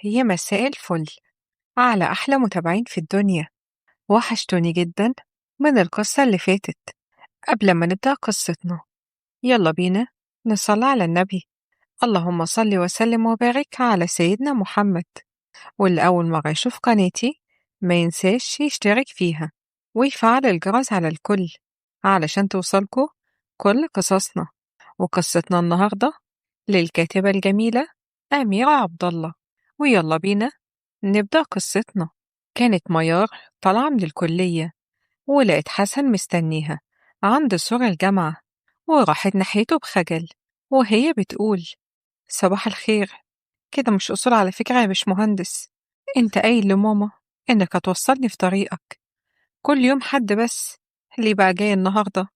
يا مساء الفل على أحلى متابعين في الدنيا. وحشتوني جدا من القصة اللي فاتت. قبل ما نبدأ قصتنا، يلا بينا نصلي على النبي. اللهم صل وسلم وبارك على سيدنا محمد. واللي أول مرة يشوف قناتي ما ينساش يشترك فيها ويفعل الجرس على الكل علشان توصلكوا كل قصصنا. وقصتنا النهاردة للكاتبة الجميلة أميرة عبد الله. ويلا بينا نبدأ قصتنا. كانت ميار طالعة من الكلية ولقت حسن مستنيها عند سور الجامعة، وراحت ناحيته بخجل وهي بتقول: صباح الخير. كده مش أصول على فكرة يا باشمهندس. انت قايل لماما انك هتوصلني في طريقك كل يوم حد، بس ليه بقى جاي النهاردة؟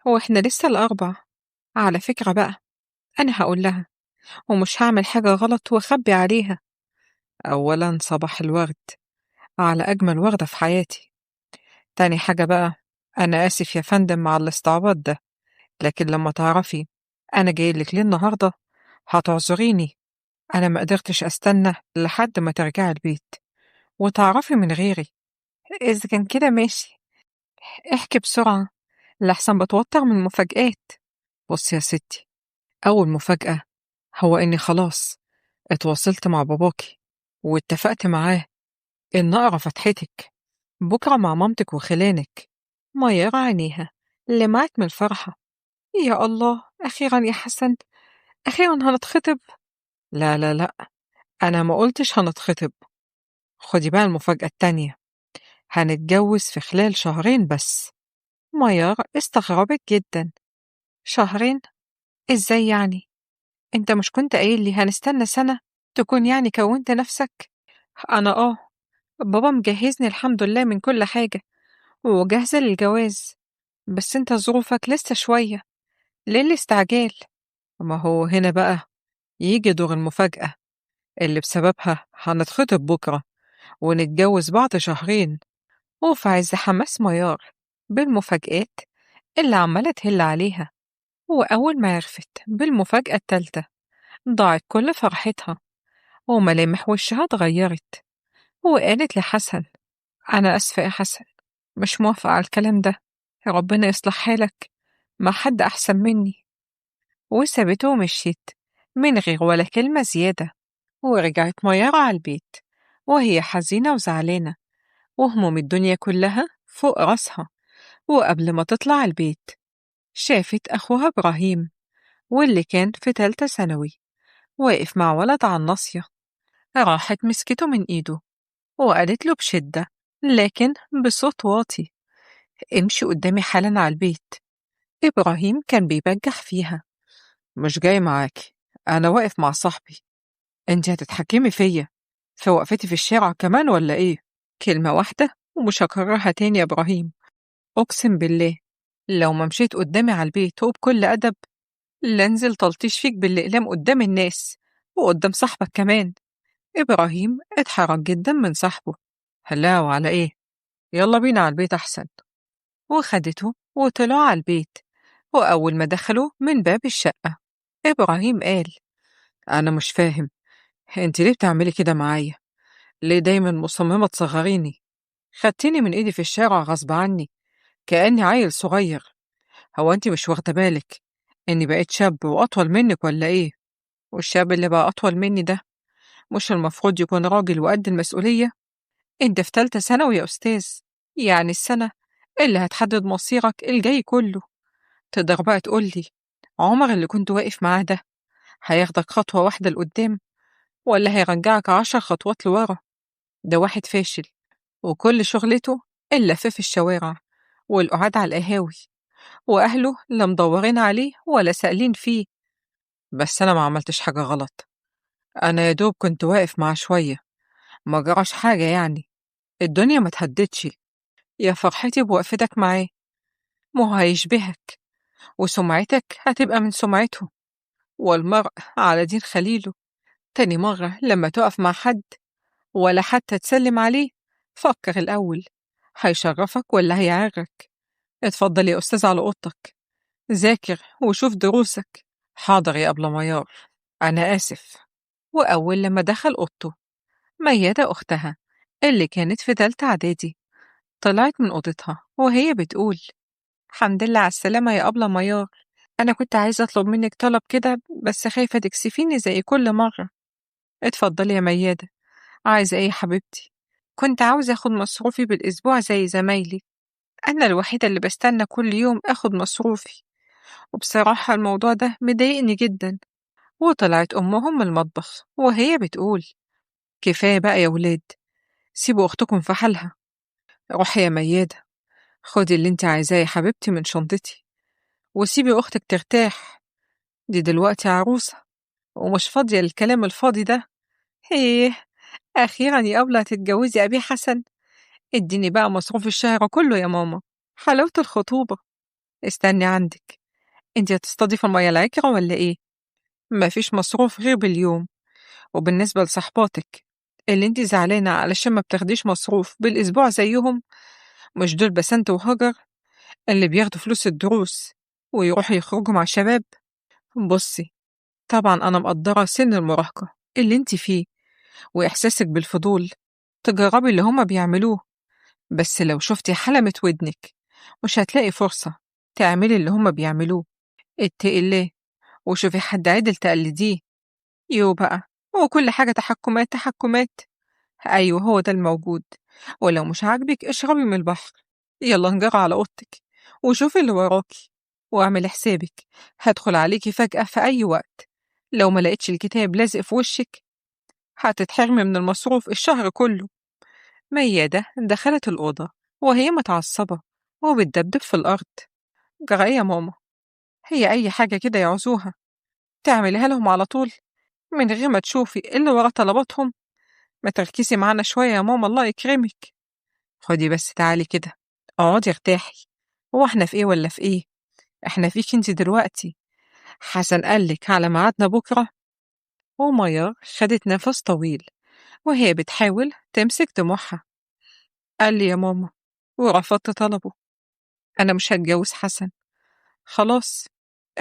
هو احنا لسه الأربع؟ على فكرة بقى، أنا هقول لها ومش هعمل حاجة غلط وأخبي عليها. أولا صباح الورد على أجمل وردة في حياتي. تاني حاجة بقى، أنا آسف يا فندم على الاستعباط ده، لكن لما تعرفي أنا جايلك ليه النهاردة هتعذريني. أنا ما قدرتش أستنى لحد ما ترجعي البيت وتعرفي من غيري. إذا كان كده ماشي، احكي بسرعة لحسن بتوتر من المفاجآت. بص يا ستي، أول مفاجأة هو إني خلاص اتواصلت مع باباكي واتفقت معاه إن أقرأ فتحتك بكرة مع مامتك وخلانك. ميار عينيها لمعت من الفرحة. يا الله، أخيرا يا حسن، أخيرا هنتخطب. لا لا لا، أنا ما قلتش هنتخطب. خدي بقى المفاجأة التانية، هنتجوز في خلال شهرين بس. ميار استغربت جدا. شهرين؟ إزاي يعني؟ أنت مش كنت قايل لي هنستنى سنة تكون يعني كونت نفسك؟ أنا بابا مجهزني الحمد لله من كل حاجة وجاهزة للجواز، بس أنت ظروفك لسه شوية. ليه الاستعجال؟ ما هو هنا بقى يجي دور المفاجأة اللي بسببها هنتخطب بكرة ونتجوز بعد شهرين. وفي عز حماس ميار بالمفاجآت اللي عمالة تهل عليها، وأول ما عرفت بالمفاجأة التالتة ضاعت كل فرحتها وملامح وشها اتغيرت. وقالت لحسن: أنا آسفة يا حسن، مش موافقة على الكلام ده. ربنا يصلح حالك، ما حد أحسن مني. وسابته ومشيت من غير ولا كلمة زيادة. ورجعت ميارة على البيت وهي حزينة وزعلانة وهموم الدنيا كلها فوق راسها. وقبل ما تطلع البيت شافت أخوها إبراهيم، واللي كان في تالتة ثانوي، واقف مع ولد على الناصية. راحت مسكته من إيده وقالت له بشدة لكن بصوت واطي: امشي قدامي حالا على البيت. إبراهيم كان بيبجح فيها: مش جاي معاكي، أنا واقف مع صاحبي. انت هتتحكمي فيا في وقفتي في الشارع كمان ولا ايه؟ كلمة واحدة ومش هكررها تاني يا إبراهيم. أقسم بالله لو ما مشيت قدامي على البيت وبكل أدب لانزل تلطيش فيك بالأقلام قدام الناس وقدام صاحبك كمان. إبراهيم اتحرج جدا من صاحبه. هلا وعلى ايه؟ يلا بينا على البيت أحسن. وخدته وطلعوا على البيت. وأول ما دخلوا من باب الشقة إبراهيم قال: أنا مش فاهم، انت ليه بتعملي كده معايا؟ ليه دايما مصممة تصغريني؟ خدتيني من ايدي في الشارع غصب عني كأني عيل صغير. هو انت مش واخدة بالك اني بقيت شاب واطول منك ولا ايه؟ والشاب اللي بقى اطول مني ده مش المفروض يكون راجل وقد المسؤولية؟ انت في تالتة ثانوي يا استاذ، يعني السنة اللي هتحدد مصيرك الجاي كله. تقدر بقى تقولي عمر اللي كنت واقف معاه ده هياخدك خطوة واحدة لقدام ولا هيرجعك 10 خطوات لورا؟ ده واحد فاشل وكل شغلته اللف في الشوارع والقعاد على القهاوي، وأهله لا مدورين عليه ولا سائلين فيه. بس أنا ما عملتش حاجة غلط، أنا يا دوب كنت واقف معاه شوية، ما جراش حاجة يعني، الدنيا ما تهدتش. يا فرحتي بوقفتك معاه، ما هو هيشبهك وسمعتك هتبقى من سمعته، والمرء على دين خليله. تاني مرة لما تقف مع حد ولا حتى تسلم عليه فكر الأول هيشرفك ولا هيعرك. اتفضل يا أستاذ على أوضتك، ذاكر وشوف دروسك. حاضر يا أبلة ميار، أنا آسف. وأول لما دخل أوضته ميادة أختها اللي كانت في تالتة إعدادي طلعت من أوضتها وهي بتقول: الحمد لله على السلامة يا أبلة ميار. أنا كنت عايزة أطلب منك طلب كده بس خايفة تكسفيني زي كل مرة. اتفضلي يا ميادة، عايزة إيه يا حبيبتي؟ كنت عاوزة أخد مصروفي بالأسبوع زي زمايلي. أنا الوحيدة اللي بستنى كل يوم أخد مصروفي، وبصراحة الموضوع ده مضايقني جدا. وطلعت أمهم من المطبخ وهي بتقول: كفاية بقى يا ولاد، سيبوا أختكم في حالها. روحي يا ميادة، خدي اللي انت عايزاه يا حبيبتي من شنطتي، وسيبي أختك ترتاح. دي دلوقتي عروسة ومش فاضية للكلام الفاضي ده. ايه، أخيرا يا أبلة هتتجوزي أبي حسن؟ اديني بقى مصروف الشهر كله يا ماما، حلاوة الخطوبة. استني عندك، انت هتصطادي المية العكرة ولا ايه؟ مفيش مصروف غير باليوم. وبالنسبة لصحباتك اللي انت زعلانة علشان ما بتاخديش مصروف بالأسبوع زيهم، مش دول بسنت وهجر اللي بياخدوا فلوس الدروس ويروحوا يخرجوا مع شباب؟ بصي، طبعا أنا مقدرة سن المراهقة اللي انت فيه وإحساسك بالفضول تجربي اللي هما بيعملوه، بس لو شفتي حلمة ودنك مش هتلاقي فرصة تعملي اللي هما بيعملوه. اتقي الله وشوفي حد عدل تقلديه. يو بقى، هو كل حاجة تحكمات تحكمات؟ أيوه هو ده الموجود. ولو مش عاجبك اشربي من البحر. يلا نجري على أوضتك وشوفي اللي وراكي، واعملي حسابك هدخل عليكي فجأة في أي وقت. لو ما لقيتش الكتاب لازق في وشك هتتحرمي من المصروف الشهر كله. ميادة دخلت الأوضة وهي متعصبة وبتدبدب في الأرض. جرى إيه يا ماما؟ هي أي حاجة كده يعوزوها تعمليها لهم على طول من غير ما تشوفي إيه اللي ورا طلباتهم؟ ما تركزي معانا شوية يا ماما الله يكرمك. خدي بس تعالي كده، اقعدي ارتاحي. هو احنا في ايه ولا في ايه؟ احنا فيك انت دلوقتي. حسن قالك على ميعادنا بكرة؟ وميار خدت نفس طويل وهي بتحاول تمسك دموعها. قال لي يا ماما ورفضت طلبه. انا مش هتجوز حسن، خلاص،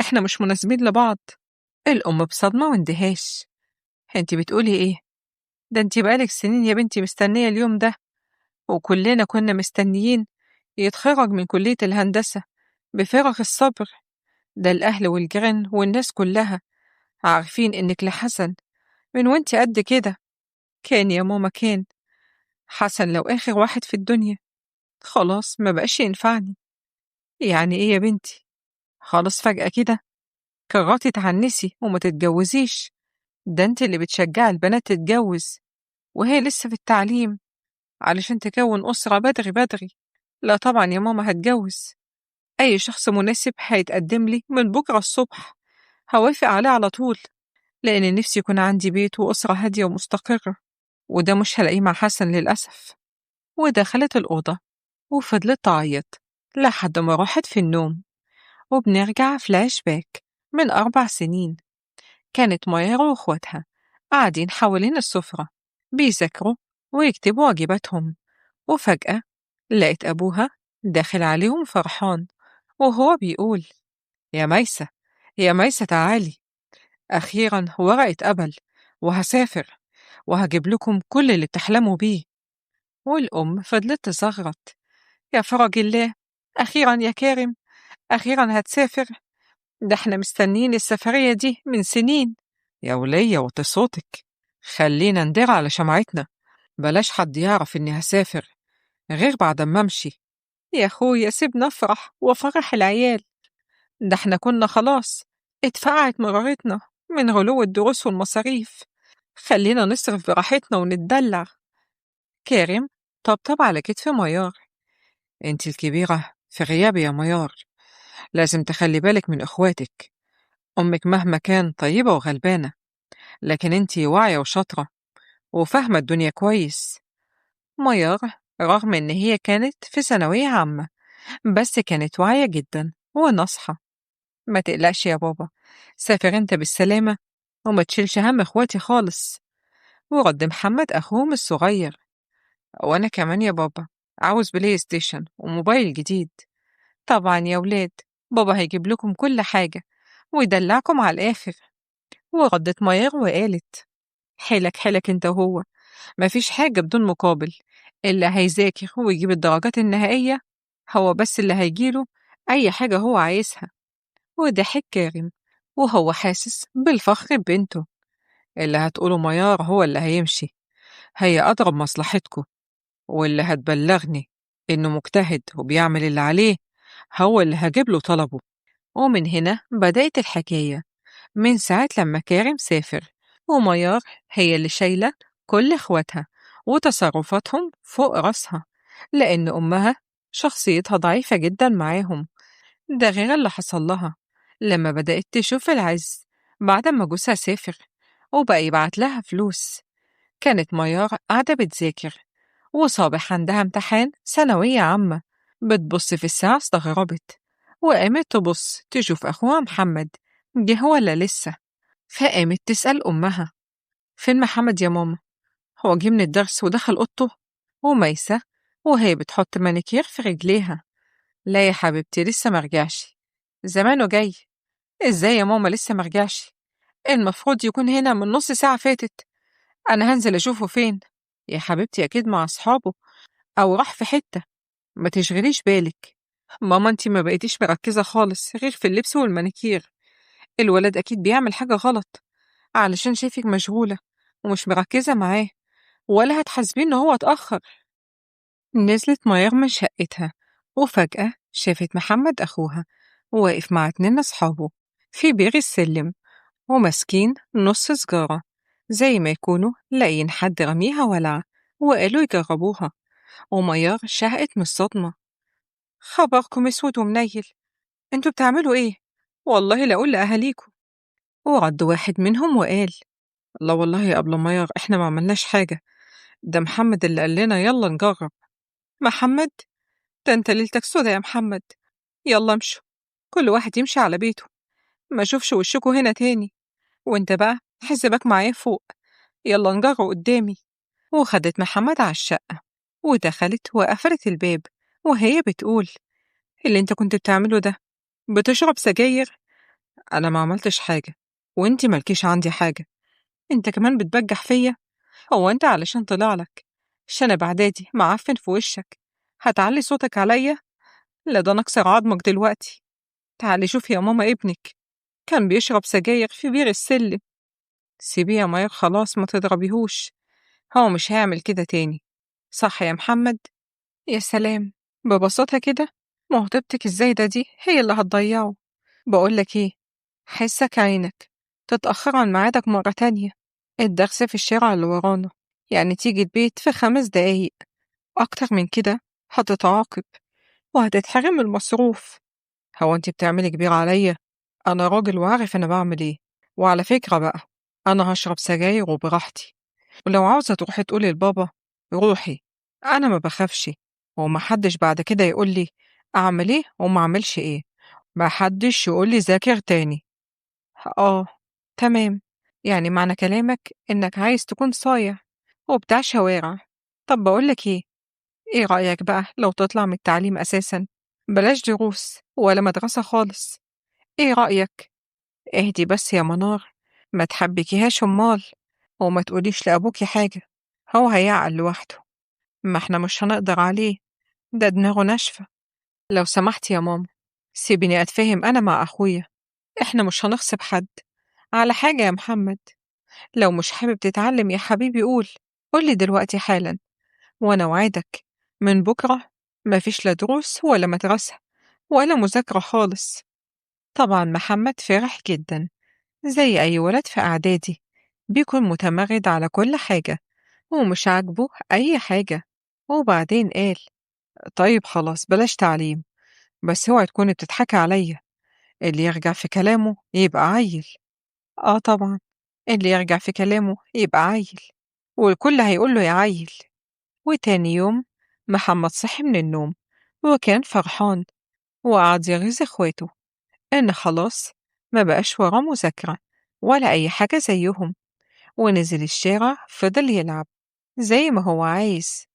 احنا مش مناسبين لبعض. الأم بصدمة واندهاش: انت بتقولي ايه؟ ده انت بقالك سنين يا بنتي مستنية اليوم ده، وكلنا كنا مستنيين يتخرج من كلية الهندسة بفارغ الصبر. ده الأهل والجيران والناس كلها عارفين إنك لحسن من وانت قد كده. كان يا ماما كان، حسن لو آخر واحد في الدنيا خلاص ما بقاش ينفعني. يعني إيه يا بنتي؟ خلاص فجأة كده قررتي تعنسي وما تتجوزيش؟ ده انت اللي بتشجعي البنات تتجوز وهي لسه في التعليم علشان تكون أسرة بدري بدري. لا طبعا يا ماما هتجوز، أي شخص مناسب هيتقدم لي من بكرة الصبح هوافق عليه على طول، لأن نفسي يكون عندي بيت وأسرة هادية ومستقرة، وده مش هلاقيه مع حسن للأسف. ودخلت الأوضة وفضلت تعيط لحد ما راحت في النوم. وبنرجع فلاش باك من 4 سنين. كانت ميار وأخواتها قاعدين حوالين السفرة بيذاكروا ويكتبوا واجباتهم، وفجأة لقيت أبوها داخل عليهم فرحان وهو بيقول: يا ميسة، يا ميسة تعالي، أخيرا ورقة قبل وهسافر وهجيب لكم كل اللي بتحلموا بيه. والأم فضلت تصغرت: يا فرج الله، أخيرا يا كارم، أخيرا هتسافر؟ ده احنا مستنيين السفرية دي من سنين. يا ولية وطي صوتك، خلينا ندير على شمعتنا، بلاش حد يعرف إني هسافر غير بعد ما أمشي. يا أخويا سيبنا أفرح وفرح العيال، ده احنا كنا خلاص اتفقعت مرارتنا من غلو الدروس والمصاريف، خلينا نصرف براحتنا ونتدلع. كارم طبطب على كتف ميار: انت الكبيرة في غيابي يا ميار، لازم تخلي بالك من اخواتك. امك مهما كان طيبة وغلبانة، لكن انت واعية وشاطرة وفاهمة الدنيا كويس. ميار رغم ان هي كانت في ثانوية عامة بس كانت واعية جدا وناصحة. ما تقلقش يا بابا، سافر انت بالسلامة وما تشيلش هم اخواتي خالص. ورد محمد اخوهم الصغير: وانا كمان يا بابا عاوز بلاي ستيشن وموبايل جديد. طبعا يا ولاد، بابا هيجيب لكم كل حاجة ويدلعكم على الآخر. وردت ميار وقالت: حيلك حيلك انت وهو، مفيش حاجة بدون مقابل، اللي هيذاكر ويجيب الدرجات النهائية هو بس اللي هيجيله أي حاجة هو عايزها. وضحك كارم وهو حاسس بالفخر ببنته. اللي هتقوله ميار هو اللي هيمشي، هي أضرب مصلحتكم، واللي هتبلغني إنه مجتهد وبيعمل اللي عليه هو اللي هجيب له طلبه. ومن هنا بدأت الحكاية، من ساعة لما كارم سافر وميار هي اللي شايلة كل إخواتها وتصرفاتهم فوق راسها، لأن أمها شخصيتها ضعيفة جدا معاهم. ده غير اللي حصل لها لما بدأت تشوف العز بعد ما جوزها سافر وبقى يبعت لها فلوس. كانت ميار قاعدة بتذاكر وصابح عندها امتحان ثانوية عامة، بتبص في الساعة استغربت وقامت تبص تشوف أخوها محمد جه ولا لسه. فقامت تسأل أمها: فين محمد يا ماما؟ هو جه من الدرس ودخل أوضته؟ وميسة وهي بتحط مانيكير في رجليها: لا يا حبيبتي لسه مرجعش، زمانه جاي. ازاي يا ماما لسه مرجعش؟ المفروض يكون هنا من نص ساعة فاتت، أنا هنزل أشوفه فين. يا حبيبتي أكيد مع أصحابه أو راح في حتة، ما تشغليش بالك. ماما انتي ما بقيتيش مركزة خالص غير في اللبس والمانيكير، الولد أكيد بيعمل حاجة غلط علشان شايفك مشغولة ومش مركزة معاه، ولا هتحاسبيه إن هو اتأخر. نزلت ميار من شقتها وفجأة شافت محمد أخوها واقف مع اتنين أصحابه في بير السلم وماسكين نص سجارة، زي ما يكونوا لاقيين حد رميها ولع وقالوا يجربوها. وميار شهقت من الصدمة: خبركم اسود ومنيل، انتوا بتعملوا ايه؟ والله لا اقول لاهاليكم. ورد واحد منهم وقال: لا والله يا ابله ميار احنا ما عملناش حاجة، ده محمد اللي قال لنا يلا نجرب. محمد؟ ده انت ليلتك سودا يا محمد، يلا امشوا، كل واحد يمشي على بيته، ما اشوفش وشكوا هنا تاني. وانت بقى حسابك معايا فوق، يلا نجرب قدامي. وخدت محمد على الشقة ودخلت وقفلت الباب وهي بتقول: اللي انت كنت بتعمله ده بتشرب سجاير؟ انا ما عملتش حاجة، وانتي مالكيش عندي حاجة، انت كمان بتبجح فيا؟ هو انت علشان طلع لك شنب اعدادي معفن في وشك هتعلي صوتك عليا؟ لا ده انا اكسر عظمك دلوقتي. تعالي شوفي يا ماما ابنك كان بيشرب سجاير في بير السلم. سيبيه يا ماير خلاص ما تضربيهوش، هو مش هيعمل كده تاني، صح يا محمد؟ يا سلام، ببساطة كده موهبتك الزايدة دي هي اللي هتضيعه. بقولك ايه، حسك عينك تتأخر عن ميعادك مرة تانية، الدرس في الشارع اللي ورانا، يعني تيجي البيت في 5 دقايق، أكتر من كده هتتعاقب وهتتحرم المصروف. هو انتي بتعملي كبير عليا؟ أنا راجل وعارف أنا بعمل ايه. وعلى فكرة بقى، أنا هشرب سجاير وبراحتي، ولو عاوزة تروحي تقولي لبابا روحي، أنا ما بخافش، ومحدش بعد كده يقولي أعمل ايه وما أعملش ايه، محدش يقولي ذاكر تاني. آه، تمام، يعني معنى كلامك إنك عايز تكون صايع وبتاع شوارع. طب بقولك إيه رأيك بقى لو تطلع من التعليم أساسا، بلاش دروس ولا مدرسة خالص؟ إيه رأيك؟ اهدي بس يا منار، ما تحبكيهاش أمال، وما تقوليش لأبوكي حاجة، هو هيعقل لوحده، ما احنا مش هنقدر عليه، ده دماغه ناشفة. لو سمحت يا ماما سيبيني أتفاهم أنا مع أخويا، احنا مش هنغصب حد على حاجة يا محمد. لو مش حابب تتعلم يا حبيبي قولي دلوقتي حالا، وأنا وعدك من بكرة مفيش لا دروس ولا مدرسة ولا مذاكرة خالص. طبعا محمد فرح جدا زي أي ولد في إعدادي بيكون متمرد على كل حاجة ومش عاجبه أي حاجة. وبعدين قال: طيب خلاص بلاش تعليم، بس اوعي تكوني بتضحكي عليا، اللي يرجع في كلامه يبقى عيل. اه طبعا، اللي يرجع في كلامه يبقى عيل، والكل هيقول له يا عيل. وتاني يوم محمد صحي من النوم وكان فرحان وقعد يغيظ اخواته ان خلاص ما بقاش وراه مذاكرة ولا أي حاجة زيهم، ونزل الشارع فضل يلعب زي ما هو عايز.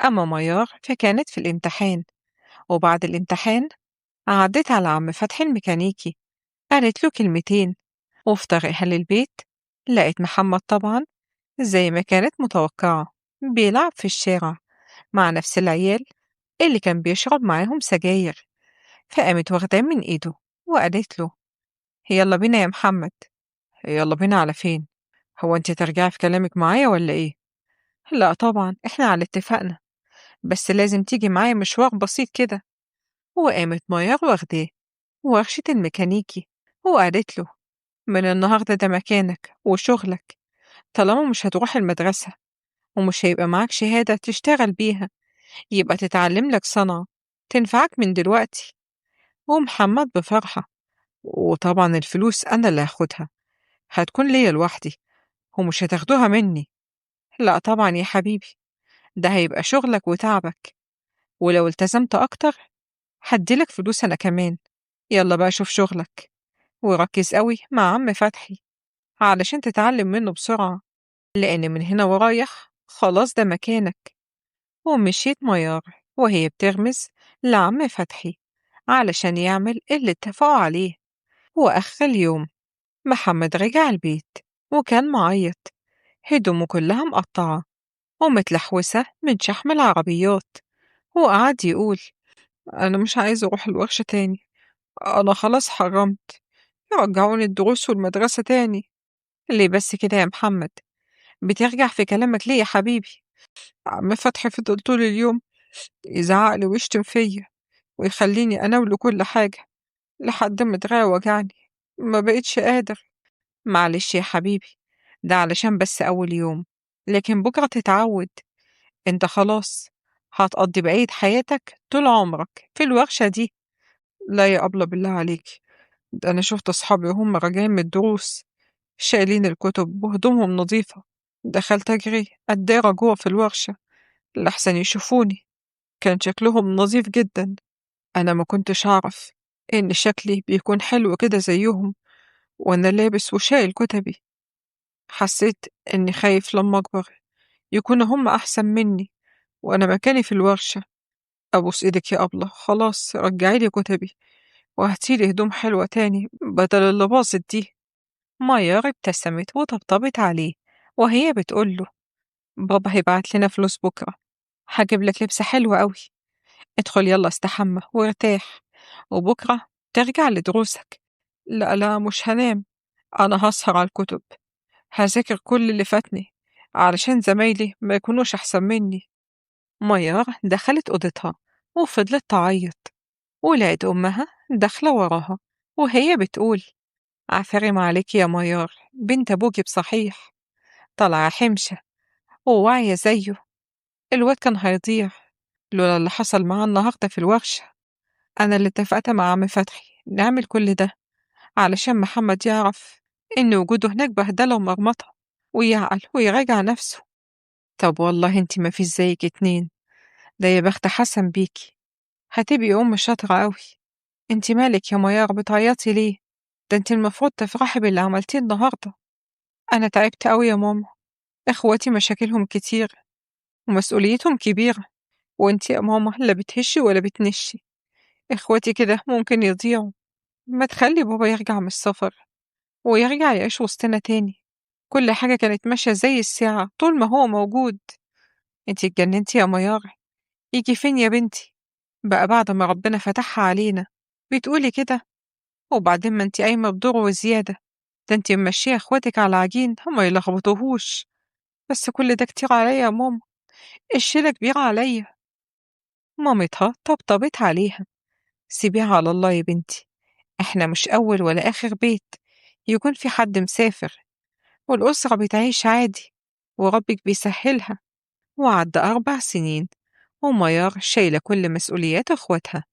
أما ميار فكانت في الامتحان، وبعد الامتحان عدت على عم فتحي الميكانيكي، قالت له كلمتين، وفي طريقها للبيت لقيت محمد طبعا زي ما كانت متوقعة، بيلعب في الشارع مع نفس العيال اللي كان بيشرب معاهم سجاير. فقامت واخداه من إيده وقالت له: يلا بينا يا محمد. يلا بينا على فين؟ هو انت ترجعي في كلامك معايا ولا ايه؟ لا طبعا، احنا على اتفاقنا، بس لازم تيجي معايا مشوار بسيط كده. وقامت ميار واخداه ورشة الميكانيكي وقالت له: من النهاردة ده مكانك وشغلك، طالما مش هتروح المدرسة ومش هيبقى معاك شهادة تشتغل بيها، يبقى تتعلم لك صنعة تنفعك من دلوقتي. ومحمد بفرحة: وطبعا الفلوس أنا اللي هاخدها، هتكون ليا لوحدي ومش هتاخدوها مني. لا طبعا يا حبيبي، ده هيبقى شغلك وتعبك، ولو التزمت أكتر هديلك فلوس أنا كمان. يلا بقى شوف شغلك وركز قوي مع عم فتحي علشان تتعلم منه بسرعة، لأن من هنا ورايح خلاص ده مكانك. ومشيت ميار وهي بتغمز لعم فتحي علشان يعمل اللي اتفقوا عليه. وآخر اليوم محمد رجع البيت وكان معيط، هدومه كلها مقطعة ومتلحوسة من شحم العربيات. وقعد يقول: أنا مش عايز أروح الورشة تاني، أنا خلاص حرمت، يرجعوني الدروس والمدرسة تاني. ليه بس كده يا محمد؟ بترجع في كلامك ليه يا حبيبي؟ عم فتحي فضل طول اليوم يزعقلي ويشتم فيا ويخليني أناوله كل حاجة لحد ما دراعي وجعني، ما بقتش قادر. معلش يا حبيبي، ده علشان بس أول يوم، لكن بكرة تتعود. انت خلاص هتقضي بقية حياتك طول عمرك في الورشة دي. لا يا أبلة بالله عليك، ده أنا شفت أصحابي وهم راجعين من الدروس شايلين الكتب وهدومهم نظيفة، دخلت أجري أتدارى جوه في الورشة لحسن يشوفوني، كان شكلهم نظيف جدا. أنا ما كنتش أعرف إن شكلي بيكون حلو كده زيهم وأنا لابس وشايل كتبي. حسيت إني خايف لما أكبر يكونوا هم أحسن مني وأنا مكاني في الورشة. أبوس إيدك يا أبلة، خلاص رجعيلي كتبي وهاتيلي هدوم حلوة تاني بدل اللي باظت دي. ميار ابتسمت وطبطبت عليه وهي بتقوله: بابا هيبعت لنا فلوس بكرة، هجيب لك لبس حلو قوي. ادخل يلا استحمى وارتاح، وبكرة ترجع لدروسك. لا لا، مش هنام، أنا هسهر على الكتب، هذاكر كل اللي فاتني علشان زمايلي ما يكونوش أحسن مني. ميار دخلت أوضتها وفضلت تعيط، ولقت أمها داخلة وراها وهي بتقول: عفارم عليك يا ميار، بنت أبوكي بصحيح، طالعة حمشة وواعية زيه. الواد كان هيضيع لولا اللي حصل معاه النهاردة في الورشة. أنا اللي اتفقت مع عم فتحي نعمل كل ده علشان محمد يعرف إن وجوده هناك بهدلة ومرمطة ويعقل ويراجع نفسه. طب والله انتي مفيش زيك اتنين، ده يا بخت حسن بيكي، هتبقي أم شاطرة أوي. انتي مالك يا ميار بتعيطي ليه؟ ده انتي المفروض تفرحي باللي عملتيه النهاردة. أنا تعبت أوي يا ماما، إخواتي مشاكلهم كتير ومسؤوليتهم كبيرة، وانتي يا ماما لا بتهشي ولا بتنشي، إخواتي كده ممكن يضيعوا. ما تخلي بابا يرجع من السفر ويرجع يعيش وسطنا تاني، كل حاجة كانت ماشية زي الساعة طول ما هو موجود. انتي اتجننتي يا ميار، يجي فين يا بنتي بقى بعد ما ربنا فتحها علينا بتقولي كده؟ وبعدين ما انتي قايمة بدور وزيادة، ده انتي ممشية اخواتك على عجين ما يلخبطوهوش. بس كل ده كتير عليا يا ماما، الشيلة كبيرة عليا. مامتها طبطبت عليها: سيبيها على الله يا بنتي، احنا مش أول ولا آخر بيت يكون في حد مسافر، والأسرة بتعيش عادي وربك بيسهلها. وعدى 4 سنين وميار شايلة كل مسؤوليات اخواتها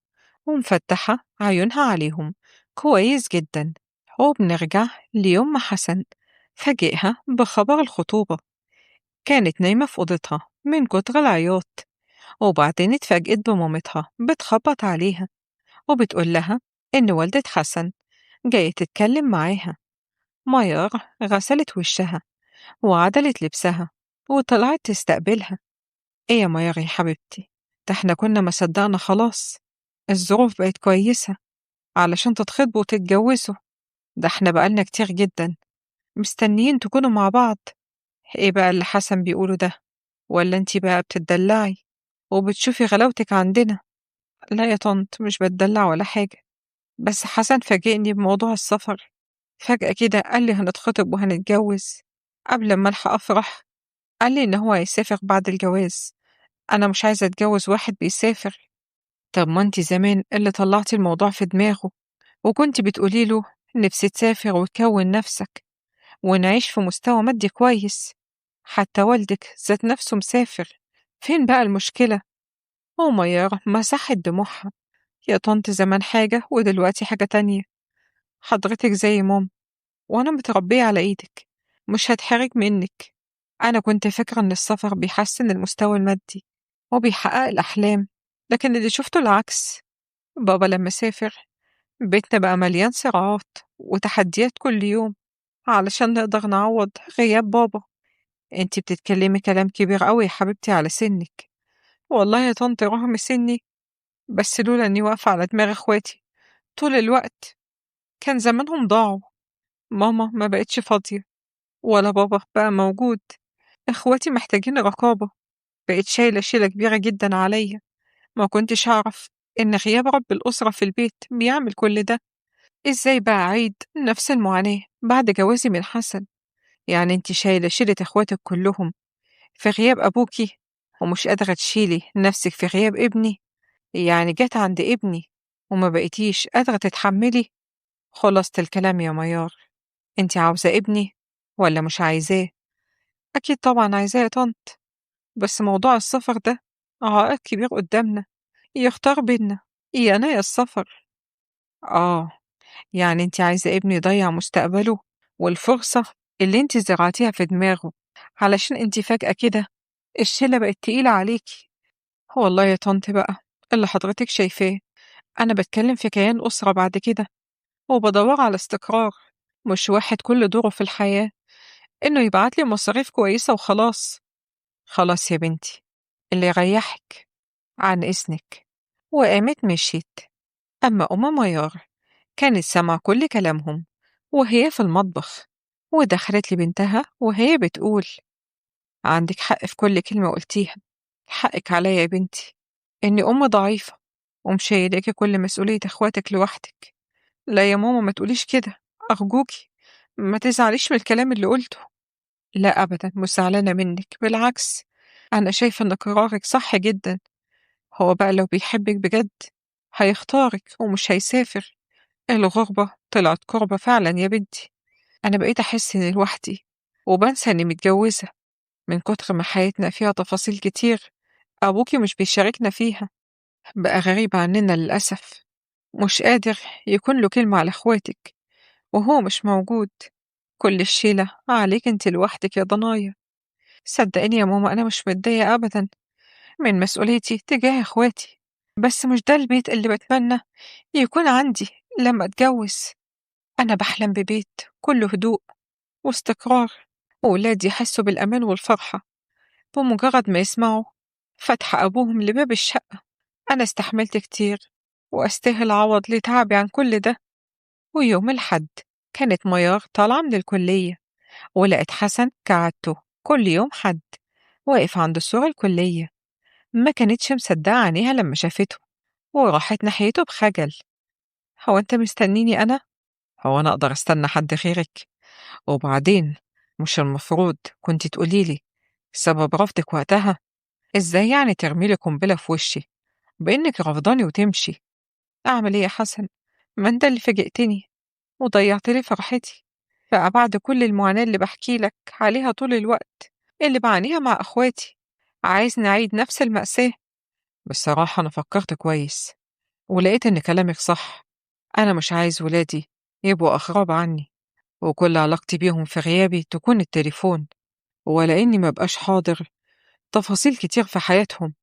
ومفتحة عيونها عليهم كويس جدا. وبنرجع ليوم ما حسن فاجئها بخبر الخطوبة. كانت نايمة في أوضتها من كتر العياط، وبعدين اتفاجئت بمامتها بتخبط عليها وبتقول لها إن والدة حسن جاية تتكلم معاها. ميار غسلت وشها وعدلت لبسها وطلعت تستقبلها: ايه يا ميار يا حبيبتي، ده احنا كنا ما صدقنا خلاص، الظروف بقت كويسة علشان تتخطبوا وتتجوزوا، ده احنا بقالنا كتير جدا مستنيين تكونوا مع بعض. إيه بقى اللي حسن بيقوله ده؟ ولا انتي بقى بتدلعي وبتشوفي غلاوتك عندنا؟ لا يا طنط، مش بتدلع ولا حاجة، بس حسن فاجئني بموضوع السفر. فجأة كده قال لي هنتخطب وهنتجوز. قبل ما الحق أفرح قال لي إن هو هيسافر بعد الجواز. أنا مش عايزة أتجوز واحد بيسافر. طب ما انتي زمان اللي طلعتي الموضوع في دماغه، وكنتي بتقولي له نفسي تسافر وتكون نفسك ونعيش في مستوى مادي كويس. حتى والدك ذات نفسه مسافر. فين بقى المشكلة؟ وميارة مسحت دموعها. يا طنط، زمان حاجة ودلوقتي حاجة تانية. حضرتك زي ماما، وأنا متربية على إيدك، مش هتحرج منك. أنا كنت فاكرة إن السفر بيحسن المستوى المادي وبيحقق الأحلام، لكن اللي شفته العكس. بابا لما سافر بيتنا بقى مليان صراعات وتحديات كل يوم علشان نقدر نعوض غياب بابا. انتي بتتكلمي كلام كبير قوي يا حبيبتي على سنك. والله يا طنط رغم سني، بس لولا اني واقفة على دماغ اخواتي طول الوقت كان زمانهم ضاعوا. ماما ما بقتش فاضية ولا بابا بقى موجود. اخواتي محتاجين رقابة. بقيت شايلة شيلة كبيرة جدا عليا. ما كنتش أعرف إن غياب رب الأسرة في البيت بيعمل كل ده. إزاي بقى أعيد نفس المعاناة بعد جوازي من حسن؟ يعني انتي شايلة شيلة اخواتك كلهم في غياب أبوكي، ومش قادرة تشيلي نفسك في غياب ابني؟ يعني جت عند ابني وما بقيتيش قادرة تتحملي؟ خلاصة الكلام يا ميار، انتي عاوزة ابني ولا مش عايزاه؟ أكيد طبعا عايزاه يا طنط، بس موضوع السفر ده عائق كبير قدامنا. يختار بينا، يا أنا يا السفر. آه، يعني انتي عايزة ابني يضيع مستقبله والفرصة اللي انتي زرعتيها في دماغه علشان انتي فجأة كده الشيلة بقت تقيلة عليكي. والله يا طنط بقى اللي حضرتك شايفاه، أنا بتكلم في كيان أسرة بعد كده، وبدور على استقرار، مش واحد كل دوره في الحياة إنه يبعتلي مصاريف كويسة وخلاص. خلاص يا بنتي، اللي يريحك، عن إذنك. وقامت مشيت. أما أم ميار كانت سامعة كل كلامهم وهي في المطبخ، ودخلت لبنتها وهي بتقول: عندك حق في كل كلمة قلتيها. حقك عليا يا بنتي إني أم ضعيفة ومشايلاكي كل مسؤولية إخواتك لوحدك. لا يا ماما، ما تقوليش كده، أرجوكي ما تزعليش من الكلام اللي قلته. لا أبدا، مش زعلانة منك، بالعكس، أنا شايفة إن قرارك صح جدا. هو بقى لو بيحبك بجد هيختارك ومش هيسافر. الغربة طلعت كربة فعلا يا بنتي. أنا بقيت أحس إني لوحدي وبنسى إني متجوزة من كتر ما حياتنا فيها تفاصيل كتير أبوكي مش بيشاركنا فيها. بقى غريب عننا للأسف، مش قادر يكون له كلمة على إخواتك وهو مش موجود. كل الشيلة عليك انت لوحدك يا ضنايا. صدقيني يا ماما، أنا مش متضايقة أبدا من مسؤوليتي تجاه إخواتي، بس مش ده البيت اللي بتمنى يكون عندي لما أتجوز. أنا بحلم ببيت كله هدوء واستقرار، وولادي يحسوا بالأمان والفرحة بمجرد ما يسمعوا فتح أبوهم لباب الشقة. أنا استحملت كتير وأستاهل عوض لتعبي عن كل ده. ويوم الحد كانت ميار طالعة من الكلية، ولقت حسن كعادته كل يوم حد واقف عند سور الكلية. ما كانتش مصدقة عينيها لما شافته، وراحت ناحيته بخجل. هو أنت مستنيني أنا؟ هو أنا أقدر أستنى حد غيرك؟ وبعدين مش المفروض كنتي تقوليلي سبب رفضك وقتها؟ إزاي يعني ترميلي قنبلة في وشي بإنك رفضاني وتمشي؟ أعمل إيه يا حسن؟ ما أنت اللي فاجئتني وضيعت لي فرحتي. بقى بعد كل المعاناة اللي بحكي لك عليها طول الوقت اللي بعانيها مع أخواتي عايز نعيد نفس المأساة؟ بصراحة أنا فكرت كويس ولقيت إن كلامك صح. أنا مش عايز ولادي يبقوا أغراب عني، وكل علاقتي بيهم في غيابي تكون التليفون، ولا إني مبقاش حاضر تفاصيل كتير في حياتهم.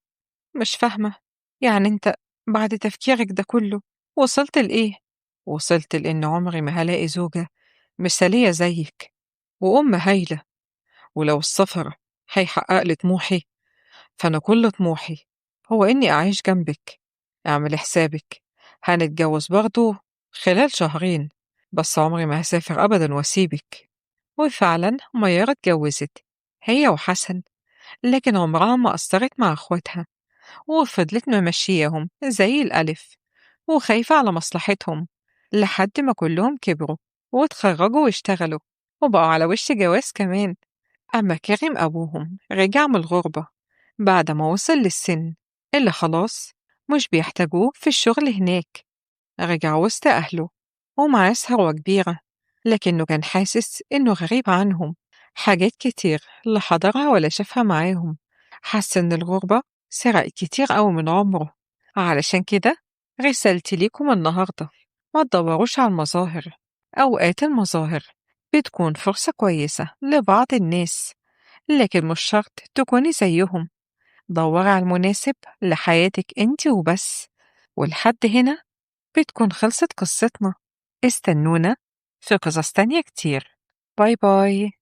مش فاهمة، يعني أنت بعد تفكيرك ده كله وصلت لإيه؟ وصلت لإن عمري ما هلاقي زوجة مثالية زيك وأم هايلة. ولو السفر هيحقق لي طموحي، فأنا كل طموحي هو إني أعيش جنبك. اعمل حسابك هنتجوز برضه خلال شهرين، بس عمري ما هسافر أبدا وأسيبك. وفعلا ميار اتجوزت هي وحسن، لكن عمرها ما قصرت مع أخواتها وفضلت ممشياهم زي الألف وخايفة على مصلحتهم لحد ما كلهم كبروا واتخرجوا واشتغلوا وبقوا على وش جواز كمان. أما كريم أبوهم رجع من الغربة بعد ما وصل للسن اللي خلاص مش بيحتاجوه في الشغل هناك. رجع وسط أهله ومعاه ثروة كبيرة، لكنه كان حاسس إنه غريب عنهم. حاجات كتير لا حضرها ولا شافها معاهم. حس إن الغربة سرقت كتير أوي من عمره. علشان كده رسالتي ليكم النهاردة: ما تدوروش على المظاهر. أوقات المظاهر بتكون فرصة كويسة لبعض الناس، لكن مش شرط تكوني زيهم. دوري على المناسب لحياتك انت وبس. ولحد هنا بتكون خلصت قصتنا. استنونا في قصص تانية كتير. باي باي.